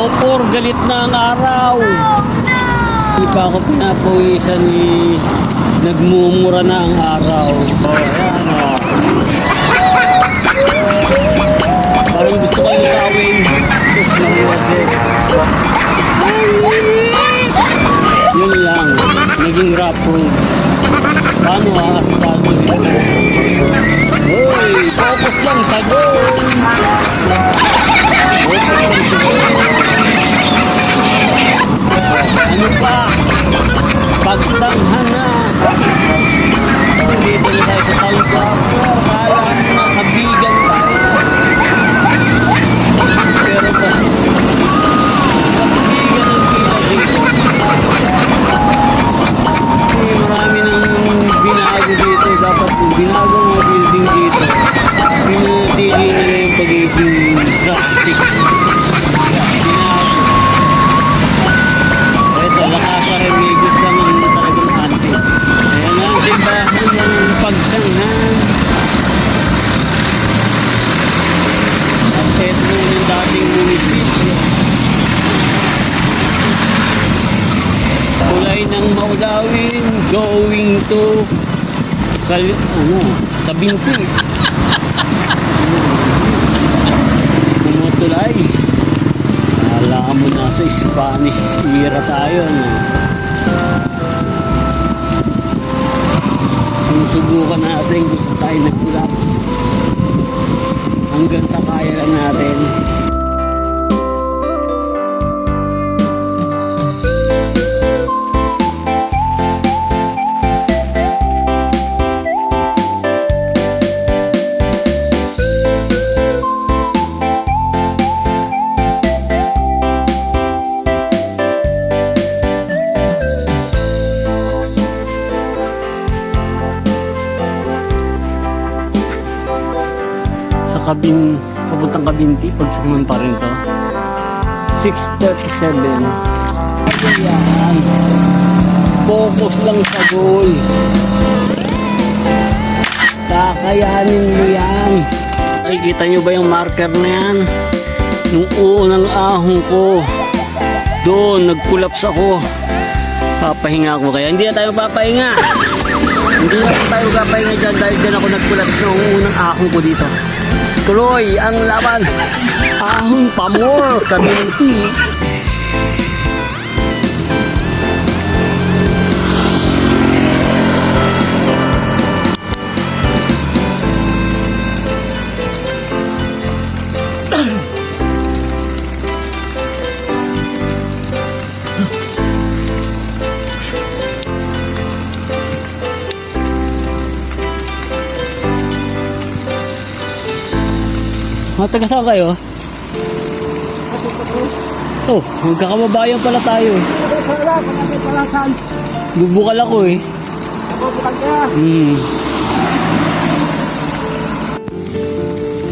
Opor, galit na ang araw. Hindi pa ako pinapawisan ni nagmumura na ang araw. Ayan o. Parang gusto kayo sawin. Yun lang, naging rough road. Paano asfalto dito? Hoy, focus lang sa goal. Ano pa? Pagsanghan na. Dito na tayo sa town proper. Kala mo na sabigan tayo. Pero kasi sabigan ang pila dito. Kasi marami nang binago dito. Dapat kung binago ang building dito, pinatili nila yung pagiging traffic. Lakasa Remigos lang ang talagang anti. Ayan ang simbahan ng pagsanghan. Ang petro ng dating munisipyo. Kulay ng Maulawin going to Sabinti. Umutulay. Alam mo na sa Spanish era tayo, no? Susubukan natin kung saan tayo nag-collapse. Hanggang sa kaya lang natin. Papuntang Kabinti, pagsaman pa rin to. 6:37. Ayan. Focus lang sa goal. Kakayanin mo yan. Ay, kita nyo ba yung marker na yan? Nung unang ahong ko, doon, nag-collapse ako. Papahinga ako kaya. Hindi na tayo papahinga. Hindi na tayo papahinga dyan dahil dyan ako nag-collapse nung unang ahong ko dito. Tuloy ang laban. Ahong Pamor, Kabinti. Taga saan kayo? Oh, magkakababayan pala tayo. Bubukal ako eh. Bubukal kaya?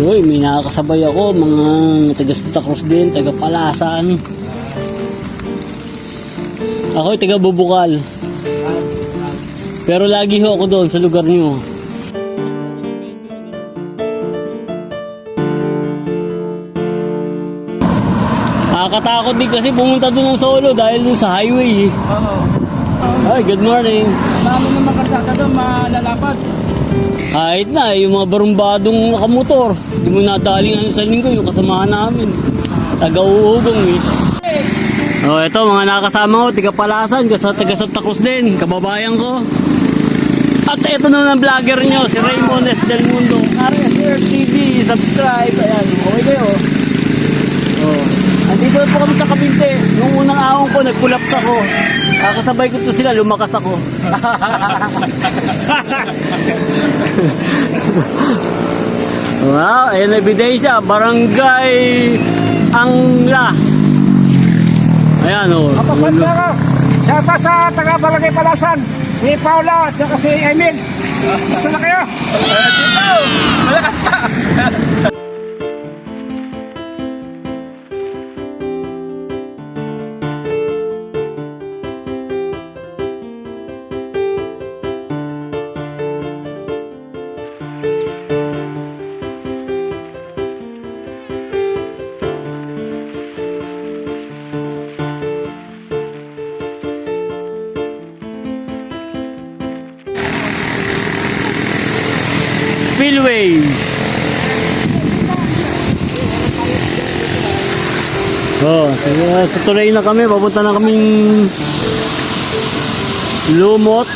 Uy, may nakakasabay ako. Mga taga Santa Cruz din, taga Palasan. Ako'y taga Bubukal. Pero lagi ho ako doon sa lugar niyo. Nakakatakot din kasi pumunta doon ng solo dahil doon sa highway eh. Oo. Ay, good morning. Marami naman kasaka doon, malalapad. Kahit na, yung mga barumbadong nakamotor. Hindi mo nadaling ano sa linggo, yung kasamahan namin. Taga-uugong eh. Oh, ito mga nakasama ko, tiga Palasan, taga Santa Cruz din, kababayan ko. At ito naman ang vlogger nyo, si Raymond S. Del Mundo. RSR TV, subscribe. Ayan, okay kayo. Oh. Andito po kami sa Kabinti. Nung unang ahon ko, nag-collapse ako. Kasabay ko to sila, lumakas ako. Wow, ayun na ebidensya. Barangay Angla. Ayan o. Kapasan na ka. Shoutout sa taga-Barangay Palasan. Ni Paula at saka si Emil. Gusto na kayo? Dito! Malakas ka! Spillway. Oh, sa tulay na kami, papunta na kaming Lumot.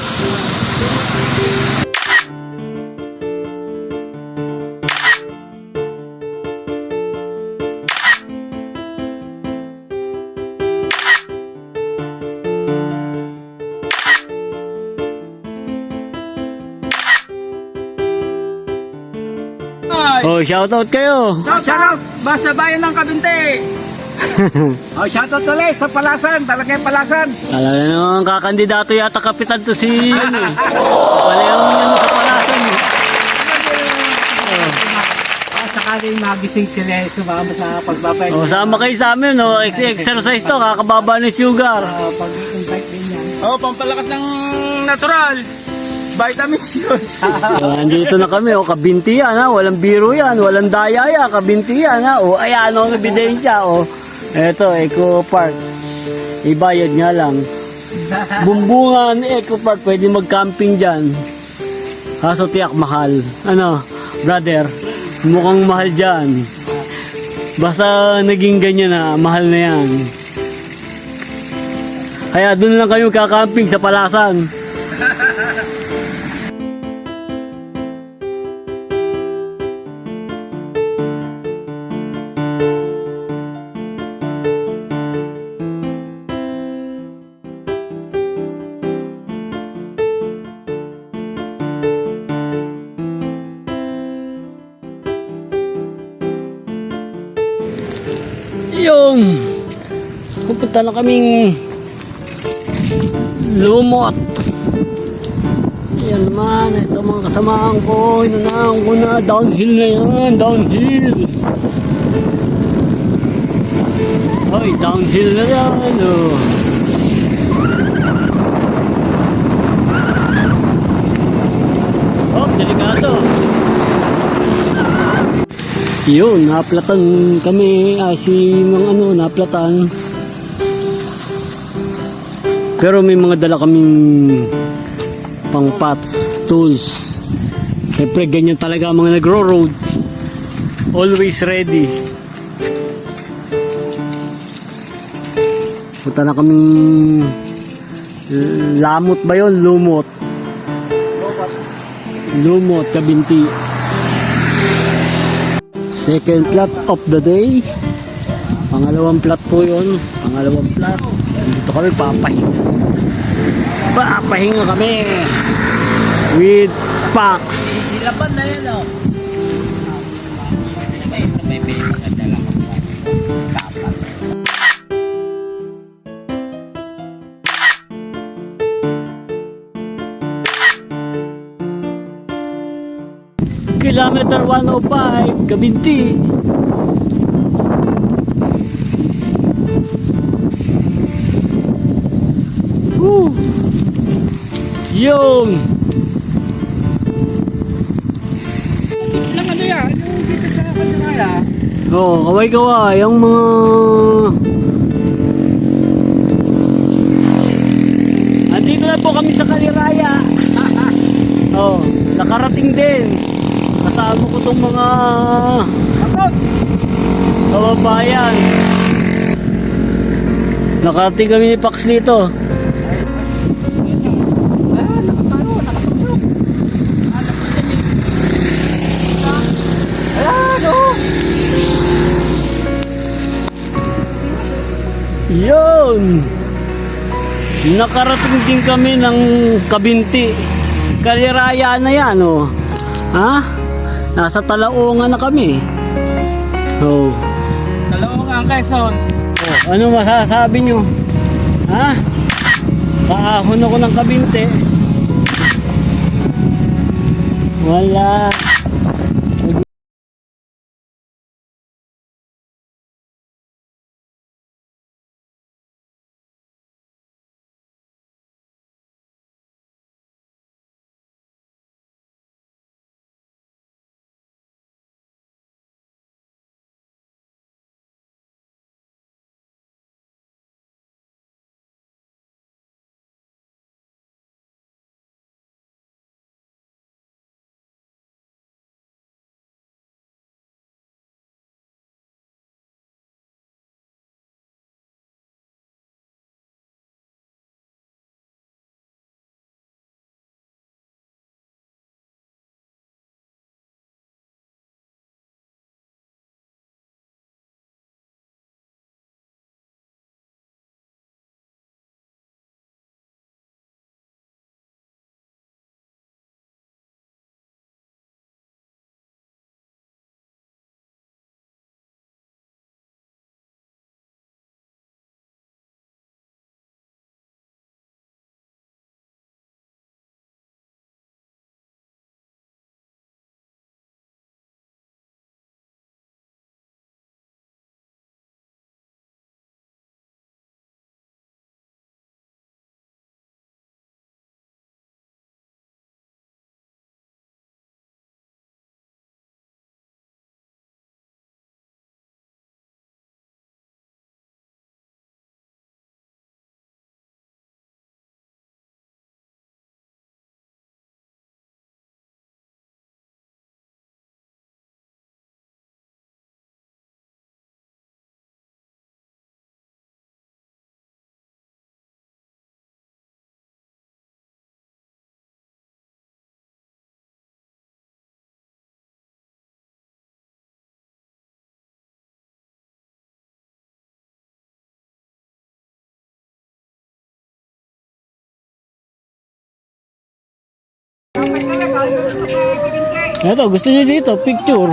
Oh, shoutout kayo. Shoutout! Basta bayan ng Kabinte! Oh, shoutout ulit sa Palasan, Barangay Palasan. Talaga naman kakandidato yata kapitan to si ano eh. Wala yung ano sa Palasan eh. Sakaling magising sila, sumama sa pagbabay. Oh, sama kayo sa amin, no? Exercise to, kakababa ng sugar. Pag-invite din yan. Oh, pampalakas ng natural. Vitamins yun. So, nandito na kami, oh, Kabinti yan, ha? Walang biro yan, walang daya yan, Kabinti yan, ha? Oh, ayan, ang ebidensya, oh. Eto, Eco Park. Ibayad nga lang. Bumbungan, Eco Park, pwede mag-camping dyan. Kaso tiyak mahal. Ano, brother, mukhang mahal dyan. Basta naging ganyan na, mahal na yan. Kaya doon lang kayo kakamping sa Palasan. Yung pupunta na kaming Lumot. Yan naman, ito mga kasamahan ko, inanahan ko na, downhill na yan, downhill. Hoy, downhill na yan, oh. Oh, delikado. Yun, naplatan kami, si mga ano, naplatan. Pero may mga dala kaming pang pots, tools. Siyempre, ganyan talaga ang mga nagro-road. Always ready. Punta na kaming Lamot ba yun? Lumot. Lumot, Kabinti. Second plot of the day. Pangalawang plot po yun. Pangalawang plot. Dito kami papahinga. Papahinga kami. With packs. Ilapan na yan, oh. May maganda lang. Dapat. Kilometer 105, Kabinti. Woo! Yung Ilang ano yan? Yung dito sa Kalimaya. oh, kaway-kaway yung mga andito na po kami sa Kaliraya. Oh, nakarating din. Kasama ko tong mga kababayan. Nakarating kami ni Pax dito. Yun! Nakarating din kami ng Kabinti. Kaliraya na yan, oh. Ha? Nasa Talaongan na kami. Oh. Talaongan, Quezon. Oh, ano masasabi nyo? Ha? Kaahon ako ng Kabinti. Wala. Ito, gusto niyo dito, picture.